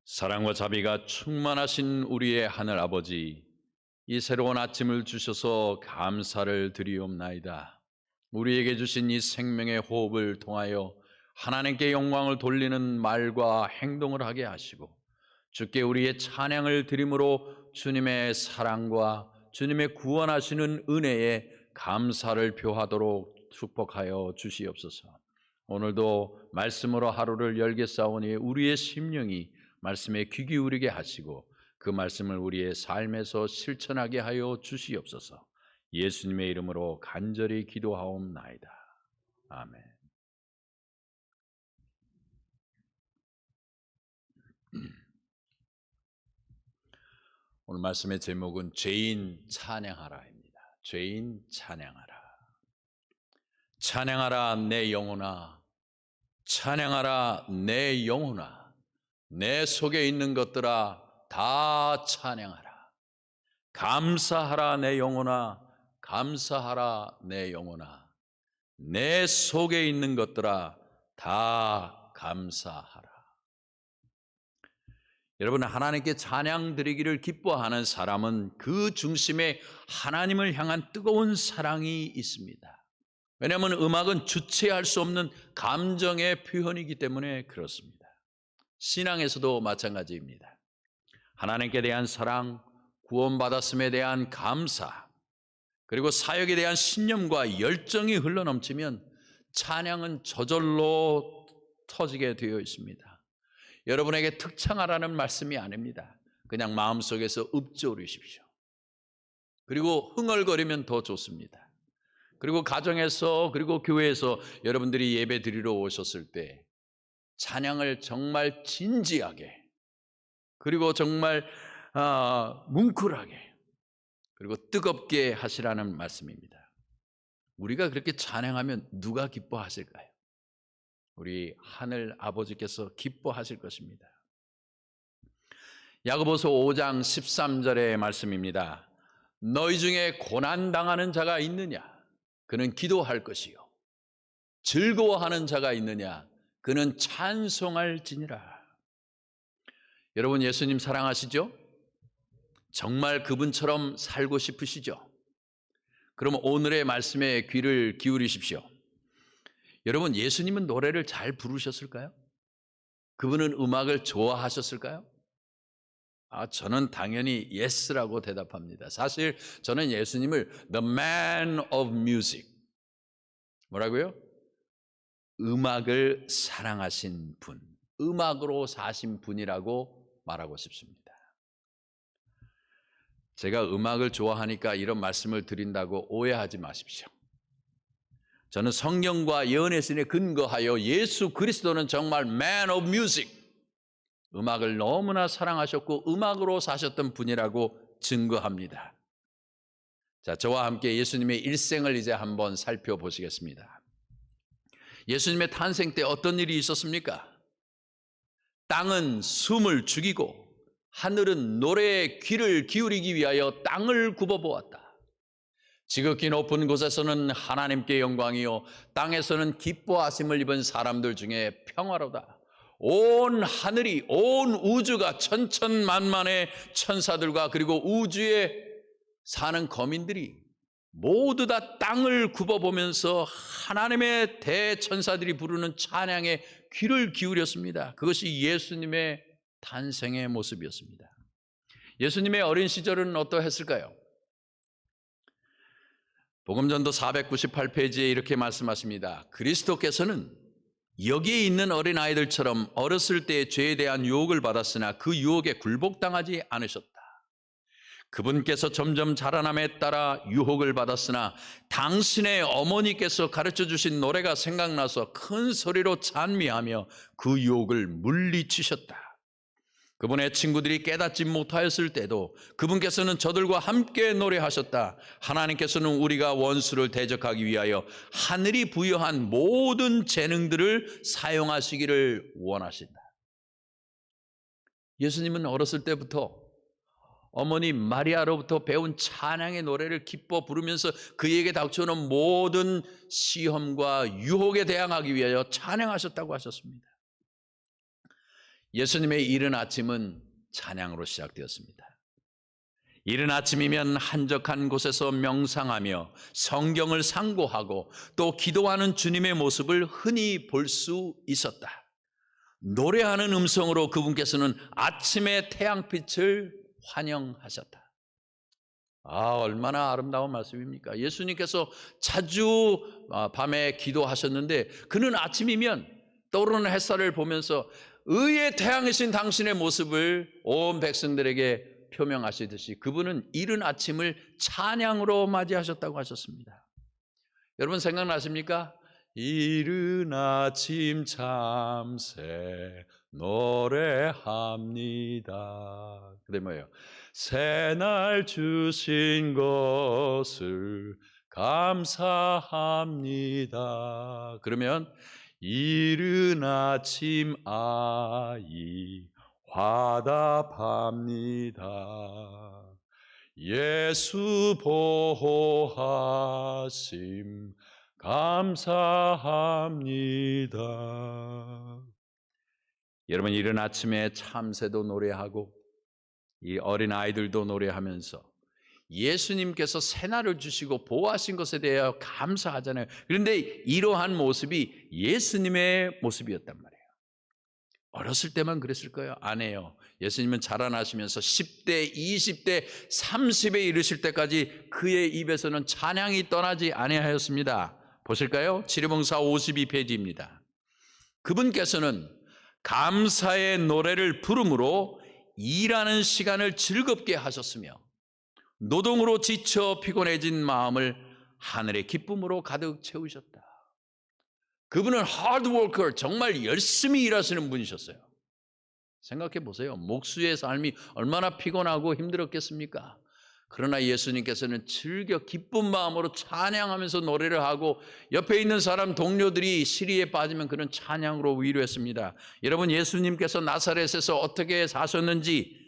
사랑과 자비가 충만하신 우리의 하늘 아버지, 이 새로운 아침을 주셔서 감사를 드리옵나이다. 우리에게 주신 이 생명의 호흡을 통하여 하나님께 영광을 돌리는 말과 행동을 하게 하시고, 주께 우리의 찬양을 드림으로 주님의 사랑과 주님의 구원하시는 은혜에 감사를 표하도록 축복하여 주시옵소서. 오늘도 말씀으로 하루를 열게 싸우니 우리의 심령이 말씀에 귀 기울이게 하시고 그 말씀을 우리의 삶에서 실천하게 하여 주시옵소서. 예수님의 이름으로 간절히 기도하옵나이다. 아멘. 오늘 말씀의 제목은 죄인 찬양하라입니다. 죄인 찬양하라. 찬양하라 내 영혼아, 찬양하라 내 영혼아, 내 속에 있는 것들아 다 찬양하라. 감사하라 내 영혼아, 감사하라 내 영혼아, 내 속에 있는 것들아 다 감사하라. 여러분, 하나님께 찬양 드리기를 기뻐하는 사람은 그 중심에 하나님을 향한 뜨거운 사랑이 있습니다. 왜냐하면 음악은 주체할 수 없는 감정의 표현이기 때문에 그렇습니다. 신앙에서도 마찬가지입니다. 하나님께 대한 사랑, 구원받았음에 대한 감사, 그리고 사역에 대한 신념과 열정이 흘러넘치면 찬양은 저절로 터지게 되어 있습니다. 여러분에게 특창하라는 말씀이 아닙니다. 그냥 마음속에서 읊조리십시오. 그리고 흥얼거리면 더 좋습니다. 그리고 가정에서 그리고 교회에서 여러분들이 예배 드리러 오셨을 때 찬양을 정말 진지하게, 그리고 정말 뭉클하게, 그리고 뜨겁게 하시라는 말씀입니다. 우리가 그렇게 찬양하면 누가 기뻐하실까요? 우리 하늘 아버지께서 기뻐하실 것입니다. 야고보서 5장 13절의 말씀입니다. 너희 중에 고난당하는 자가 있느냐? 그는 기도할 것이요. 즐거워하는 자가 있느냐? 그는 찬송할지니라. 여러분, 예수님 사랑하시죠? 정말 그분처럼 살고 싶으시죠? 그럼 오늘의 말씀에 귀를 기울이십시오. 여러분, 예수님은 노래를 잘 부르셨을까요? 그분은 음악을 좋아하셨을까요? 저는 당연히 yes라고 대답합니다. 사실 저는 예수님을 the man of music, 뭐라고요? 음악을 사랑하신 분, 음악으로 사신 분이라고 말하고 싶습니다. 제가 음악을 좋아하니까 이런 말씀을 드린다고 오해하지 마십시오. 저는 성경과 예언의 신에 근거하여 예수 그리스도는 정말 man of music, 음악을 너무나 사랑하셨고 음악으로 사셨던 분이라고 증거합니다. 자, 저와 함께 예수님의 일생을 이제 한번 살펴보시겠습니다. 예수님의 탄생 때 어떤 일이 있었습니까? 땅은 숨을 죽이고 하늘은 노래에 귀를 기울이기 위하여 땅을 굽어보았다. 지극히 높은 곳에서는 하나님께 영광이요, 땅에서는 기뻐하심을 입은 사람들 중에 평화로다. 온 하늘이, 온 우주가 천천만만의 천사들과 그리고 우주에 사는 거민들이 모두 다 땅을 굽어보면서 하나님의 대천사들이 부르는 찬양에 귀를 기울였습니다. 그것이 예수님의 탄생의 모습이었습니다. 예수님의 어린 시절은 어떠했을까요? 복음전도 498페이지에 이렇게 말씀하십니다. 그리스도께서는 여기에 있는 어린아이들처럼 어렸을 때 죄에 대한 유혹을 받았으나 그 유혹에 굴복당하지 않으셨다. 그분께서 점점 자라남에 따라 유혹을 받았으나 당신의 어머니께서 가르쳐 주신 노래가 생각나서 큰 소리로 찬미하며 그 유혹을 물리치셨다. 그분의 친구들이 깨닫지 못하였을 때도 그분께서는 저들과 함께 노래하셨다. 하나님께서는 우리가 원수를 대적하기 위하여 하늘이 부여한 모든 재능들을 사용하시기를 원하신다. 예수님은 어렸을 때부터 어머니 마리아로부터 배운 찬양의 노래를 기뻐 부르면서 그에게 닥쳐오는 모든 시험과 유혹에 대항하기 위하여 찬양하셨다고 하셨습니다. 예수님의 이른 아침은 찬양으로 시작되었습니다. 이른 아침이면 한적한 곳에서 명상하며 성경을 상고하고 또 기도하는 주님의 모습을 흔히 볼 수 있었다. 노래하는 음성으로 그분께서는 아침의 태양빛을 환영하셨다. 얼마나 아름다운 말씀입니까? 예수님께서 자주 밤에 기도하셨는데 그는 아침이면 떠오르는 햇살을 보면서 의의 태양이신 당신의 모습을 온 백성들에게 표명하시듯이 그분은 이른 아침을 찬양으로 맞이하셨다고 하셨습니다. 여러분 생각나십니까? 이른 아침 참새 노래합니다. 그게 뭐예요? 새날 주신 것을 감사합니다. 그러면 이른 아침 아이 화답합니다. 예수 보호하심 감사합니다. 여러분 이른 아침에 참새도 노래하고 이 어린 아이들도 노래하면서 예수님께서 새날을 주시고 보호하신 것에 대하여 감사하잖아요. 그런데 이러한 모습이 예수님의 모습이었단 말이에요. 어렸을 때만 그랬을 거예요? 아니에요. 예수님은 자라나시면서 10대, 20대, 30에 이르실 때까지 그의 입에서는 찬양이 떠나지 아니하였습니다. 보실까요? 지리봉사 52페이지입니다. 그분께서는 감사의 노래를 부름으로 일하는 시간을 즐겁게 하셨으며 노동으로 지쳐 피곤해진 마음을 하늘의 기쁨으로 가득 채우셨다. 그분은 하드워커, 정말 열심히 일하시는 분이셨어요. 생각해 보세요. 목수의 삶이 얼마나 피곤하고 힘들었겠습니까? 그러나 예수님께서는 즐겨 기쁜 마음으로 찬양하면서 노래를 하고 옆에 있는 사람 동료들이 시리에 빠지면 그는 찬양으로 위로했습니다. 여러분 예수님께서 나사렛에서 어떻게 사셨는지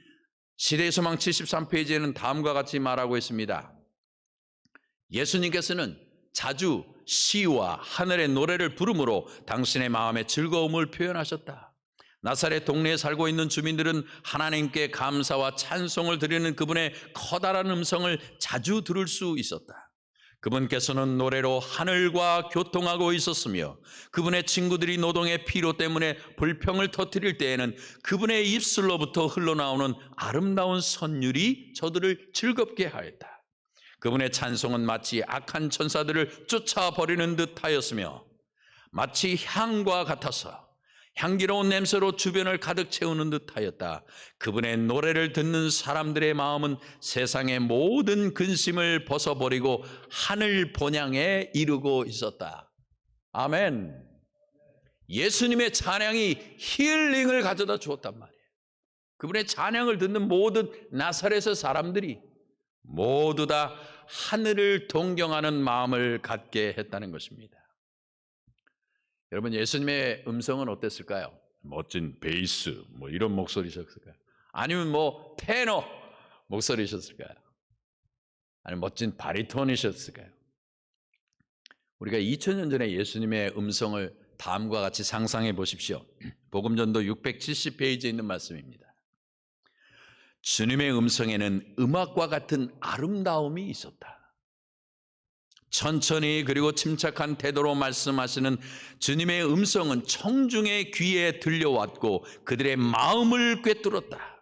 시대의 소망 73페이지에는 다음과 같이 말하고 있습니다. 예수님께서는 자주 시와 하늘의 노래를 부름으로 당신의 마음의 즐거움을 표현하셨다. 나사렛 동네에 살고 있는 주민들은 하나님께 감사와 찬송을 드리는 그분의 커다란 음성을 자주 들을 수 있었다. 그분께서는 노래로 하늘과 교통하고 있었으며 그분의 친구들이 노동의 피로 때문에 불평을 터뜨릴 때에는 그분의 입술로부터 흘러나오는 아름다운 선율이 저들을 즐겁게 하였다. 그분의 찬송은 마치 악한 천사들을 쫓아버리는 듯 하였으며 마치 향과 같아서 향기로운 냄새로 주변을 가득 채우는 듯 하였다. 그분의 노래를 듣는 사람들의 마음은 세상의 모든 근심을 벗어버리고 하늘 본향에 이르고 있었다. 아멘. 예수님의 찬양이 힐링을 가져다 주었단 말이에요. 그분의 찬양을 듣는 모든 나사렛의 사람들이 모두 다 하늘을 동경하는 마음을 갖게 했다는 것입니다. 여러분 예수님의 음성은 어땠을까요? 멋진 베이스 이런 목소리셨을까요? 아니면 테너 목소리셨을까요? 아니면 멋진 바리톤이셨을까요? 우리가 2000년 전에 예수님의 음성을 다음과 같이 상상해 보십시오. 복음전도 670페이지에 있는 말씀입니다. 주님의 음성에는 음악과 같은 아름다움이 있었다. 천천히 그리고 침착한 태도로 말씀하시는 주님의 음성은 청중의 귀에 들려왔고 그들의 마음을 꿰뚫었다.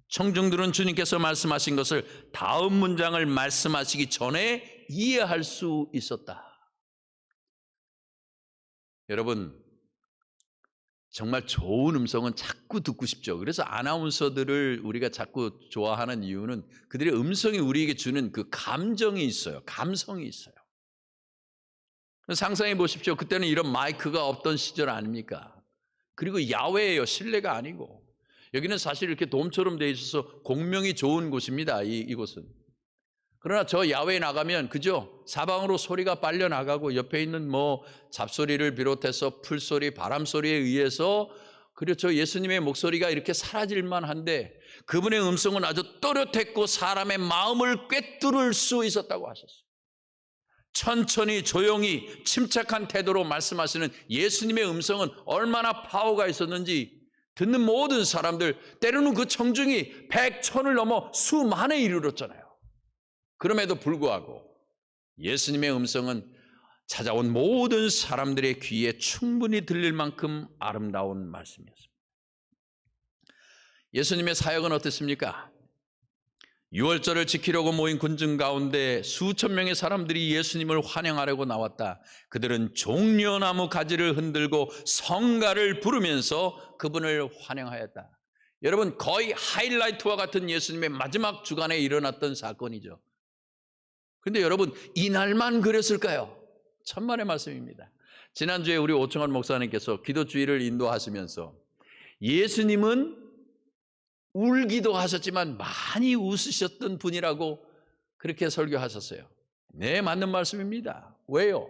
청중들은 주님께서 말씀하신 것을 다음 문장을 말씀하시기 전에 이해할 수 있었다. 여러분 정말 좋은 음성은 자꾸 듣고 싶죠. 그래서 아나운서들을 우리가 자꾸 좋아하는 이유는 그들의 음성이 우리에게 주는 그 감정이 있어요. 감성이 있어요. 상상해 보십시오. 그때는 이런 마이크가 없던 시절 아닙니까? 그리고 야외예요. 실내가 아니고. 여기는 사실 이렇게 돔처럼 되어 있어서 공명이 좋은 곳입니다. 이곳은. 그러나 저 야외에 나가면 그죠? 사방으로 소리가 빨려 나가고 옆에 있는 잡소리를 비롯해서 풀소리, 바람소리에 의해서 그렇죠. 예수님의 목소리가 이렇게 사라질만 한데 그분의 음성은 아주 또렷했고 사람의 마음을 꿰뚫을 수 있었다고 하셨어요. 천천히 조용히 침착한 태도로 말씀하시는 예수님의 음성은 얼마나 파워가 있었는지 듣는 모든 사람들, 때로는 그 청중이 100,000을 넘어 수만에 이르렀잖아요. 그럼에도 불구하고 예수님의 음성은 찾아온 모든 사람들의 귀에 충분히 들릴 만큼 아름다운 말씀이었습니다. 예수님의 사역은 어땠습니까? 유월절을 지키려고 모인 군중 가운데 수천 명의 사람들이 예수님을 환영하려고 나왔다. 그들은 종려나무 가지를 흔들고 성가를 부르면서 그분을 환영하였다. 여러분, 거의 하이라이트와 같은 예수님의 마지막 주간에 일어났던 사건이죠. 그런데 여러분, 이날만 그랬을까요? 천만의 말씀입니다. 지난주에 우리 오청환 목사님께서 기도주의를 인도하시면서 예수님은 울기도 하셨지만 많이 웃으셨던 분이라고 그렇게 설교하셨어요. 네, 맞는 말씀입니다. 왜요?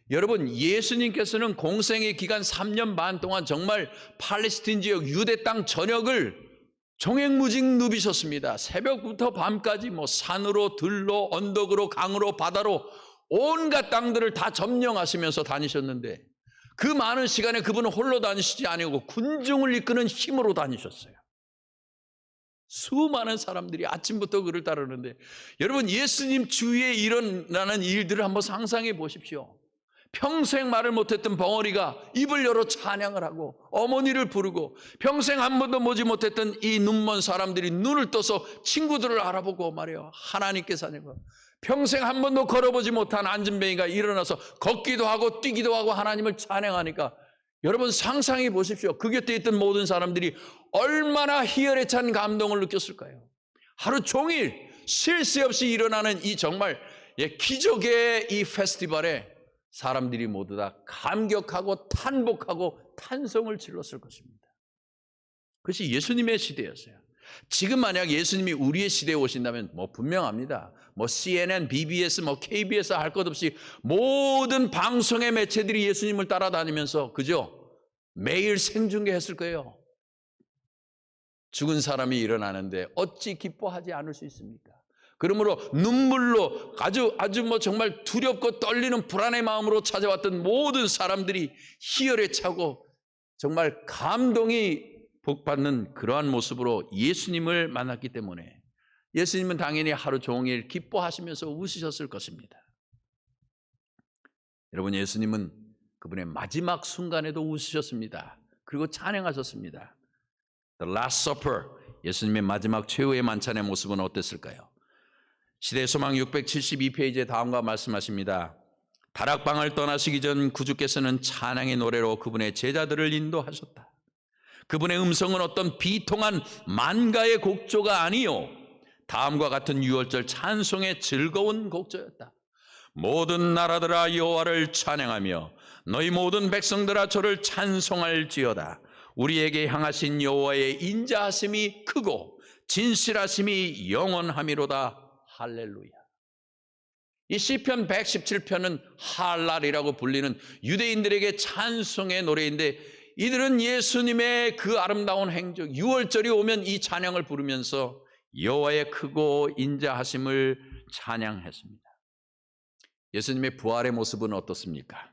여러분, 예수님께서는 공생의 기간 3년 반 동안 정말 팔레스틴 지역 유대 땅 전역을 종횡무진 누비셨습니다. 새벽부터 밤까지 산으로 들로 언덕으로 강으로 바다로 온갖 땅들을 다 점령하시면서 다니셨는데 그 많은 시간에 그분은 홀로 다니시지 아니고 군중을 이끄는 힘으로 다니셨어요. 수많은 사람들이 아침부터 그를 따르는데 여러분, 예수님 주위에 일어나는 일들을 한번 상상해 보십시오. 평생 말을 못했던 벙어리가 입을 열어 찬양을 하고 어머니를 부르고 평생 한 번도 보지 못했던 이 눈먼 사람들이 눈을 떠서 친구들을 알아보고 말이에요. 하나님께서 하는 평생 한 번도 걸어보지 못한 안진뱅이가 일어나서 걷기도 하고 뛰기도 하고 하나님을 찬양하니까 여러분 상상해 보십시오. 그 곁에 있던 모든 사람들이 얼마나 희열에 찬 감동을 느꼈을까요? 하루 종일 쉴 새 없이 일어나는 이 정말 기적의 이 페스티벌에 사람들이 모두 다 감격하고 탄복하고 탄성을 질렀을 것입니다. 그것이 예수님의 시대였어요. 지금 만약 예수님이 우리의 시대에 오신다면 분명합니다. CNN, BBS, KBS 할 것 없이 모든 방송의 매체들이 예수님을 따라다니면서 그죠? 매일 생중계했을 거예요. 죽은 사람이 일어나는데 어찌 기뻐하지 않을 수 있습니까? 그러므로 눈물로 아주 정말 두렵고 떨리는 불안의 마음으로 찾아왔던 모든 사람들이 희열에 차고 정말 감동이 복받는 그러한 모습으로 예수님을 만났기 때문에 예수님은 당연히 하루 종일 기뻐하시면서 웃으셨을 것입니다. 여러분, 예수님은 그분의 마지막 순간에도 웃으셨습니다. 그리고 찬양하셨습니다. The Last Supper, 예수님의 마지막 최후의 만찬의 모습은 어땠을까요? 시대의 소망 672페이지에 다음과 말씀하십니다. 다락방을 떠나시기 전 구주께서는 찬양의 노래로 그분의 제자들을 인도하셨다. 그분의 음성은 어떤 비통한 만가의 곡조가 아니요 다음과 같은 유월절 찬송의 즐거운 곡조였다. 모든 나라들아 여호와를 찬양하며 너희 모든 백성들아 저를 찬송할지어다. 우리에게 향하신 여호와의 인자하심이 크고 진실하심이 영원하미로다. 할렐루야. 이 시편 117편은 할랄이라고 불리는 유대인들에게 찬송의 노래인데 이들은 예수님의 그 아름다운 행적, 유월절이 오면 이 찬양을 부르면서 여호와의 크고 인자하심을 찬양했습니다. 예수님의 부활의 모습은 어떻습니까?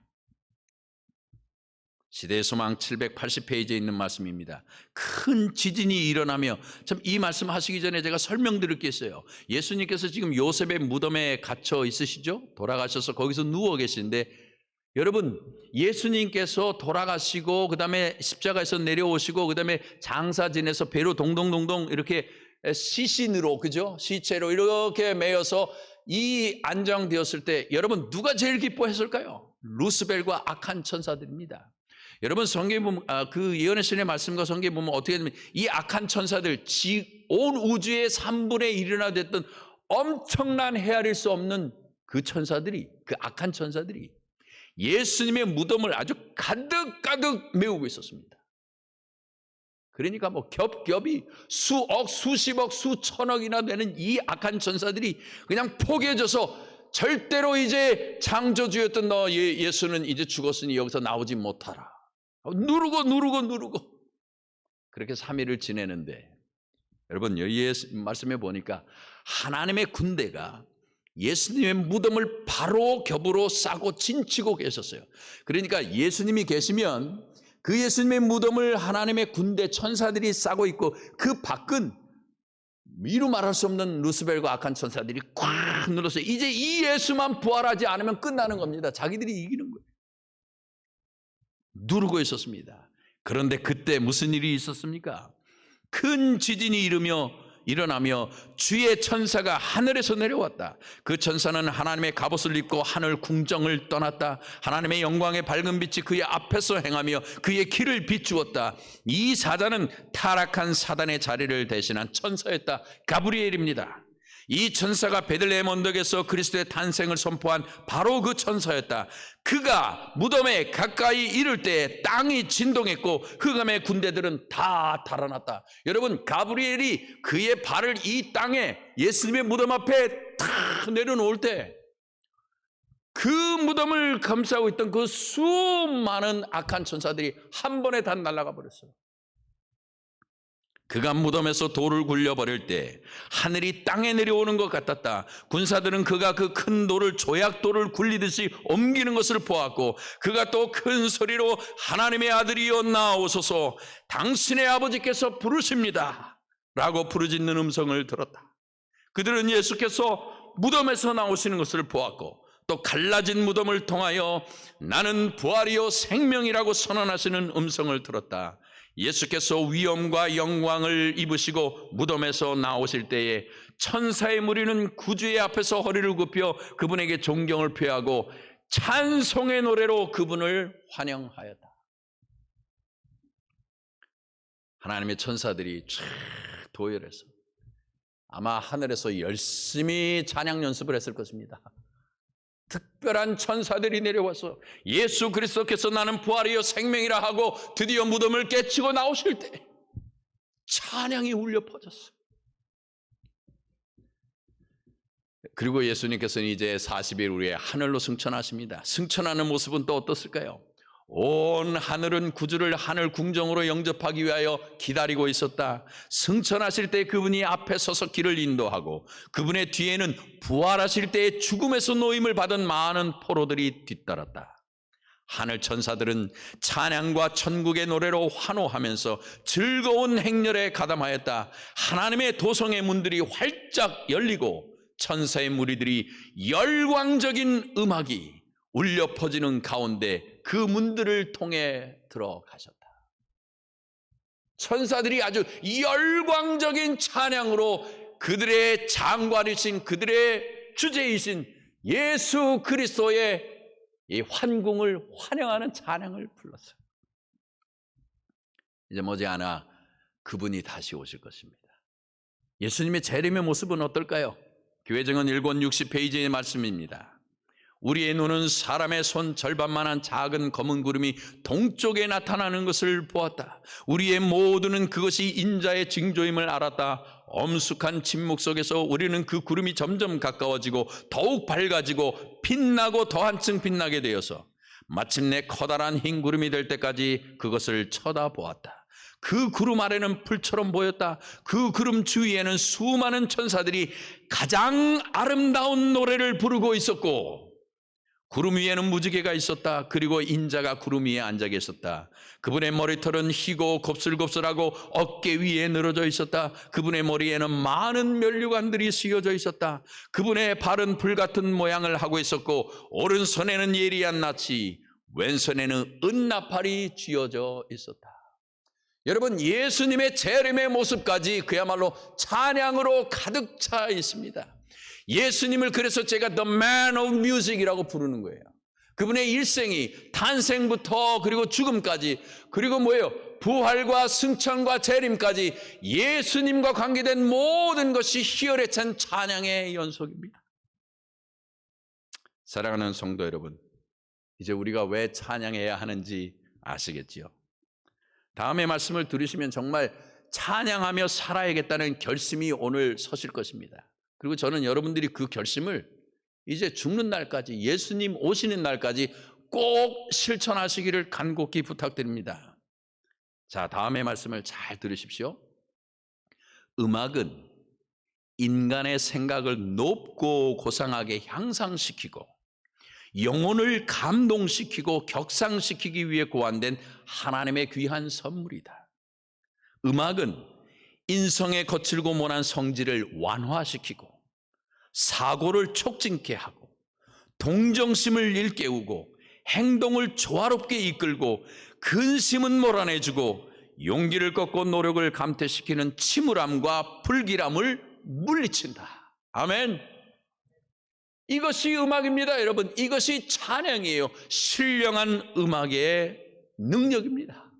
시대의 소망 780페이지에 있는 말씀입니다. 큰 지진이 일어나며 참 이 말씀 하시기 전에 제가 설명드릴 게 있어요. 예수님께서 지금 요셉의 무덤에 갇혀 있으시죠? 돌아가셔서 거기서 누워 계신데 여러분, 예수님께서 돌아가시고 그 다음에 십자가에서 내려오시고 그 다음에 장사 지내서 배로 동동동동 이렇게 시신으로, 그죠? 시체로 이렇게 매여서 이 안장되었을 때 여러분 누가 제일 기뻐했을까요? 루스벨과 악한 천사들입니다. 여러분 성경에 보면 그 예언의 신의 말씀과 성경에 보면 어떻게 되면 이 악한 천사들 온 우주의 3분의 1이나 됐던 엄청난 헤아릴 수 없는 그 천사들이, 그 악한 천사들이 예수님의 무덤을 아주 가득가득 메우고 있었습니다. 그러니까 겹겹이 수억, 수십억, 수천억이나 되는 이 악한 천사들이 그냥 포개져서 절대로 이제 창조주였던 너 예수는 이제 죽었으니 여기서 나오지 못하라. 누르고 그렇게 3일을 지내는데 여러분 여기에 말씀해 보니까 하나님의 군대가 예수님의 무덤을 바로 겹으로 싸고 진치고 계셨어요. 그러니까 예수님이 계시면 그 예수님의 무덤을 하나님의 군대 천사들이 싸고 있고 그 밖은 이루 말할 수 없는 루스벨과 악한 천사들이 꽉 눌러서 이제 이 예수만 부활하지 않으면 끝나는 겁니다. 자기들이 이기는 거예요. 누르고 있었습니다. 그런데 그때 무슨 일이 있었습니까? 큰 지진이 일어나며 주의 천사가 하늘에서 내려왔다. 그 천사는 하나님의 갑옷을 입고 하늘 궁정을 떠났다. 하나님의 영광의 밝은 빛이 그의 앞에서 행하며 그의 길을 비추었다. 이 사자는 타락한 사단의 자리를 대신한 천사였다. 가브리엘입니다. 이 천사가 베들레헴 언덕에서 그리스도의 탄생을 선포한 바로 그 천사였다. 그가 무덤에 가까이 이를 때 땅이 진동했고 흑암의 군대들은 다 달아났다. 여러분, 가브리엘이 그의 발을 이 땅에 예수님의 무덤 앞에 탁 내려놓을 때 그 무덤을 감싸고 있던 그 수많은 악한 천사들이 한 번에 다 날아가 버렸어요. 그가 무덤에서 돌을 굴려버릴 때 하늘이 땅에 내려오는 것 같았다. 군사들은 그가 그 큰 돌을 조약돌을 굴리듯이 옮기는 것을 보았고 그가 또 큰 소리로 하나님의 아들이여 나오소서 당신의 아버지께서 부르십니다 라고 부르짖는 음성을 들었다. 그들은 예수께서 무덤에서 나오시는 것을 보았고 또 갈라진 무덤을 통하여 나는 부활이요 생명이라고 선언하시는 음성을 들었다. 예수께서 위엄과 영광을 입으시고 무덤에서 나오실 때에 천사의 무리는 구주의 앞에서 허리를 굽혀 그분에게 존경을 표하고 찬송의 노래로 그분을 환영하였다. 하나님의 천사들이 쫙 도열해서 아마 하늘에서 열심히 찬양 연습을 했을 것입니다. 특별한 천사들이 내려와서 예수 그리스도께서 나는 부활이요 생명이라 하고 드디어 무덤을 깨치고 나오실 때 찬양이 울려 퍼졌어요. 그리고 예수님께서는 이제 40일 후에 하늘로 승천하십니다. 승천하는 모습은 또 어떻을까요? 온 하늘은 구주를 하늘 궁정으로 영접하기 위하여 기다리고 있었다. 승천하실 때 그분이 앞에 서서 길을 인도하고 그분의 뒤에는 부활하실 때의 죽음에서 노임을 받은 많은 포로들이 뒤따랐다. 하늘 천사들은 찬양과 천국의 노래로 환호하면서 즐거운 행렬에 가담하였다. 하나님의 도성의 문들이 활짝 열리고 천사의 무리들이 열광적인 음악이 울려 퍼지는 가운데 그 문들을 통해 들어가셨다. 천사들이 아주 열광적인 찬양으로 그들의 장관이신 그들의 주제이신 예수 그리스도의 이 환궁을 환영하는 찬양을 불렀어요. 이제 머지않아 그분이 다시 오실 것입니다. 예수님의 재림의 모습은 어떨까요? 교회정은 1권 60페이지의 말씀입니다. 우리의 눈은 사람의 손 절반만한 작은 검은 구름이 동쪽에 나타나는 것을 보았다. 우리의 모두는 그것이 인자의 징조임을 알았다. 엄숙한 침묵 속에서 우리는 그 구름이 점점 가까워지고 더욱 밝아지고 빛나고 더 한층 빛나게 되어서 마침내 커다란 흰 구름이 될 때까지 그것을 쳐다보았다. 그 구름 아래는 풀처럼 보였다. 그 구름 주위에는 수많은 천사들이 가장 아름다운 노래를 부르고 있었고 구름 위에는 무지개가 있었다. 그리고 인자가 구름 위에 앉아 계셨다. 그분의 머리털은 희고 곱슬곱슬하고 어깨 위에 늘어져 있었다. 그분의 머리에는 많은 면류관들이 씌어져 있었다. 그분의 발은 불같은 모양을 하고 있었고 오른손에는 예리한 낫이 왼손에는 은나팔이 쥐어져 있었다. 여러분, 예수님의 재림의 모습까지 그야말로 찬양으로 가득 차 있습니다. 예수님을 그래서 제가 The Man of Music이라고 부르는 거예요. 그분의 일생이 탄생부터 그리고 죽음까지 그리고 뭐예요? 부활과 승천과 재림까지 예수님과 관계된 모든 것이 희열에 찬 찬양의 연속입니다. 사랑하는 성도 여러분, 이제 우리가 왜 찬양해야 하는지 아시겠지요? 다음의 말씀을 들으시면 정말 찬양하며 살아야겠다는 결심이 오늘 서실 것입니다. 그리고 저는 여러분들이 그 결심을 이제 죽는 날까지 예수님 오시는 날까지 꼭 실천하시기를 간곡히 부탁드립니다. 자, 다음의 말씀을 잘 들으십시오. 음악은 인간의 생각을 높고 고상하게 향상시키고 영혼을 감동시키고 격상시키기 위해 고안된 하나님의 귀한 선물이다. 음악은 인성의 거칠고 모난 성질을 완화시키고 사고를 촉진케 하고 동정심을 일깨우고 행동을 조화롭게 이끌고 근심은 몰아내주고 용기를 꺾고 노력을 감퇴시키는 침울함과 불길함을 물리친다. 아멘. 이것이 음악입니다, 여러분. 이것이 찬양이에요. 신령한 음악의 능력입니다.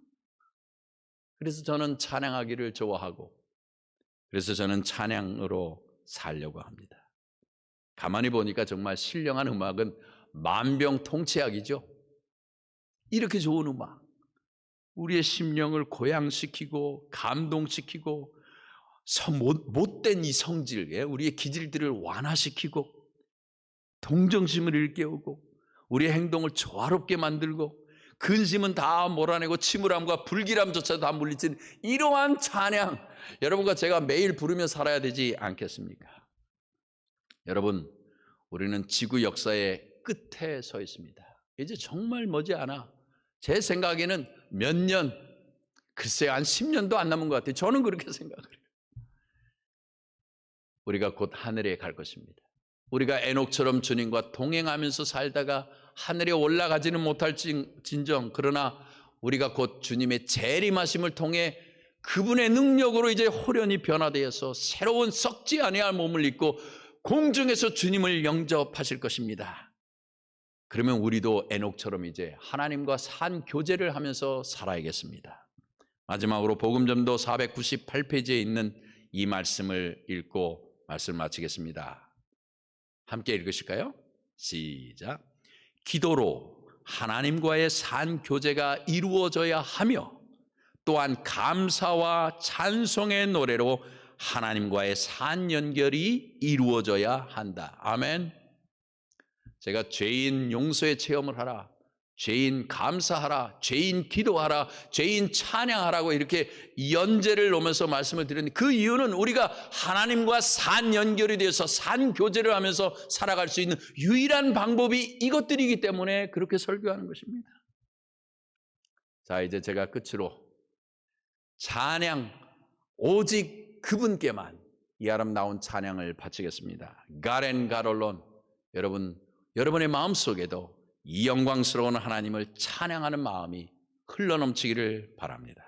그래서 저는 찬양하기를 좋아하고, 그래서 저는 찬양으로 살려고 합니다. 가만히 보니까 정말 신령한 음악은 만병통치약이죠. 이렇게 좋은 음악, 우리의 심령을 고양시키고 감동시키고 못된 이 성질, 우리의 기질들을 완화시키고 동정심을 일깨우고 우리의 행동을 조화롭게 만들고 근심은 다 몰아내고 침울함과 불길함조차도 다 물리친 이러한 찬양, 여러분과 제가 매일 부르며 살아야 되지 않겠습니까? 여러분, 우리는 지구 역사의 끝에 서 있습니다. 이제 정말 머지않아, 제 생각에는 몇 년, 글쎄 한 10년도 안 남은 것 같아요. 저는 그렇게 생각을 해요. 우리가 곧 하늘에 갈 것입니다. 우리가 에녹처럼 주님과 동행하면서 살다가 하늘에 올라가지는 못할 진정, 그러나 우리가 곧 주님의 재림하심을 통해 그분의 능력으로 이제 호련히 변화되어서 새로운 썩지 아니할 몸을 입고 공중에서 주님을 영접하실 것입니다. 그러면 우리도 에녹처럼 이제 하나님과 산 교제를 하면서 살아야겠습니다. 마지막으로 복음전도 498페이지에 있는 이 말씀을 읽고 말씀을 마치겠습니다. 함께 읽으실까요? 시작. 기도로 하나님과의 산 교제가 이루어져야 하며 또한 감사와 찬송의 노래로 하나님과의 산 연결이 이루어져야 한다. 아멘. 제가 죄인 용서의 체험을 하라, 죄인 감사하라, 죄인 기도하라, 죄인 찬양하라고 이렇게 연제를 놓으면서 말씀을 드렸는데, 그 이유는 우리가 하나님과 산 연결이 되어서 산 교제를 하면서 살아갈 수 있는 유일한 방법이 이것들이기 때문에 그렇게 설교하는 것입니다. 자, 이제 제가 끝으로 찬양, 오직 그분께만 이 아름다운 찬양을 바치겠습니다. God and God alone. 여러분의 마음속에도 이 영광스러운 하나님을 찬양하는 마음이 흘러넘치기를 바랍니다.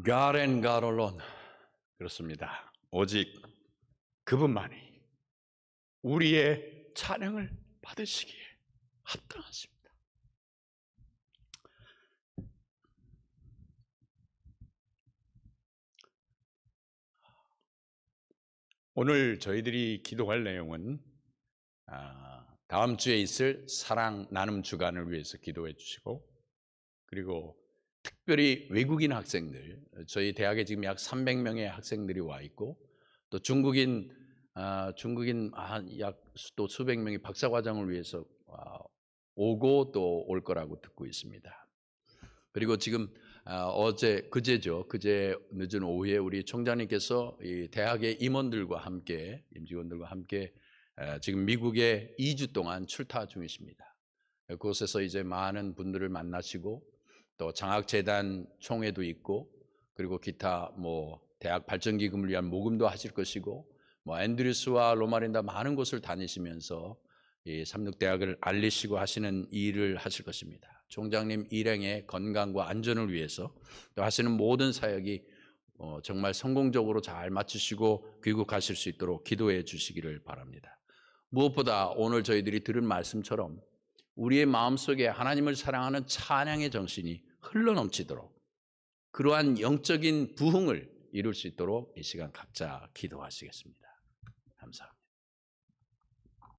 God and God alone. 그렇습니다. 오직 그분만이 우리의 찬양을 받으시기에 합당하십니다. 오늘 저희들이 기도할 내용은 다음 주에 있을 사랑 나눔 주간을 위해서 기도해 주시고, 그리고 특별히 외국인 학생들, 저희 대학에 지금 약 300명의 학생들이 와 있고, 또 중국인 약 또 수백 명이 박사과정을 위해서 오고 또 올 거라고 듣고 있습니다. 그리고 지금 그제 늦은 오후에 우리 총장님께서 이 대학의 임직원들과 함께 지금 미국에 2주 동안 출타 중이십니다. 그곳에서 이제 많은 분들을 만나시고, 또 장학재단 총회도 있고, 그리고 기타 대학 발전기금을 위한 모금도 하실 것이고, 앤드류스와 로마린다 많은 곳을 다니시면서 이 삼육대학을 알리시고 하시는 일을 하실 것입니다. 총장님 일행의 건강과 안전을 위해서 또 하시는 모든 사역이 정말 성공적으로 잘 마치시고 귀국하실 수 있도록 기도해 주시기를 바랍니다. 무엇보다 오늘 저희들이 들은 말씀처럼 우리의 마음속에 하나님을 사랑하는 찬양의 정신이 흘러넘치도록, 그러한 영적인 부흥을 이룰 수 있도록 이 시간 각자 기도하시겠습니다.